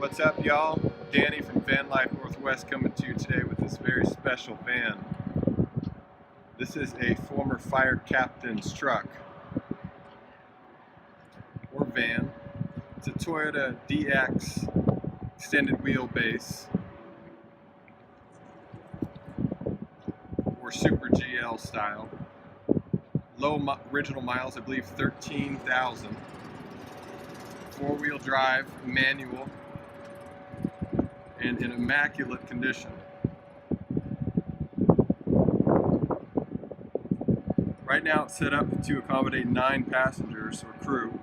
What's up, y'all? Danny from Vanlife Northwest coming to you today with this very special van. This is a former fire captain's truck or van. It's a Toyota DX extended wheelbase or Super GL style. Low original miles, I believe 13,000. Four-wheel drive, manual, and in immaculate condition. Right now it's set up to accommodate 9 passengers or crew.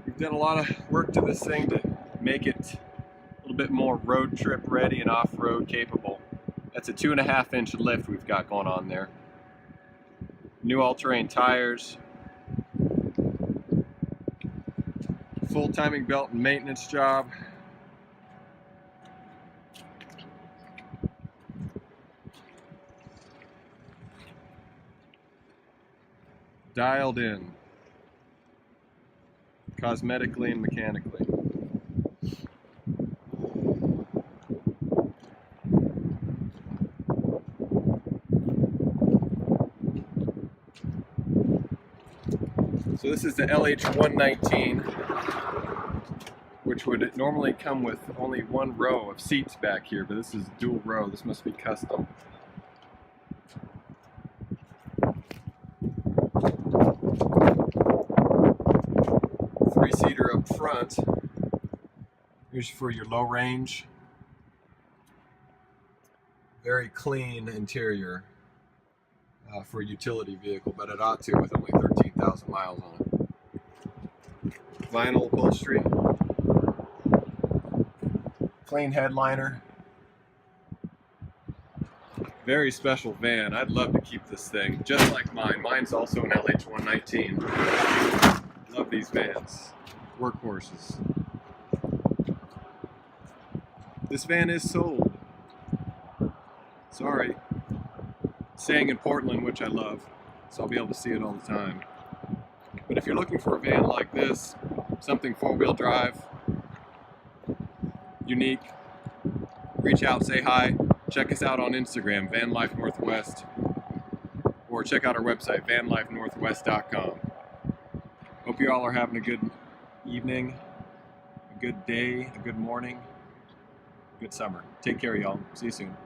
We've done a lot of work to this thing to make it a little bit more road trip ready and off-road capable. That's a 2.5-inch lift we've got going on there. New all-terrain tires, full timing belt and maintenance job. Dialed in, cosmetically and mechanically. So this is the LH119, which would normally come with only one row of seats back here, but this is dual row. This must be custom. Three-seater up front. Here's for your low range. Very clean interior for a utility vehicle, but it ought to with only 13,000 miles on it. Vinyl upholstery. Clean headliner. Very special van. I'd love to keep this thing just like mine. Mine's also an LH119. Love these vans. Workhorses. This van is sold. Sorry. Staying in Portland, which I love, so I'll be able to see it all the time. But if you're looking for a van like this, something four-wheel drive, unique, reach out, say hi, check us out on Instagram, Vanlife Northwest, or check out our website, vanlifenorthwest.com. Hope you all are having a good evening, a good day, a good morning, a good summer. Take care, y'all. See you soon.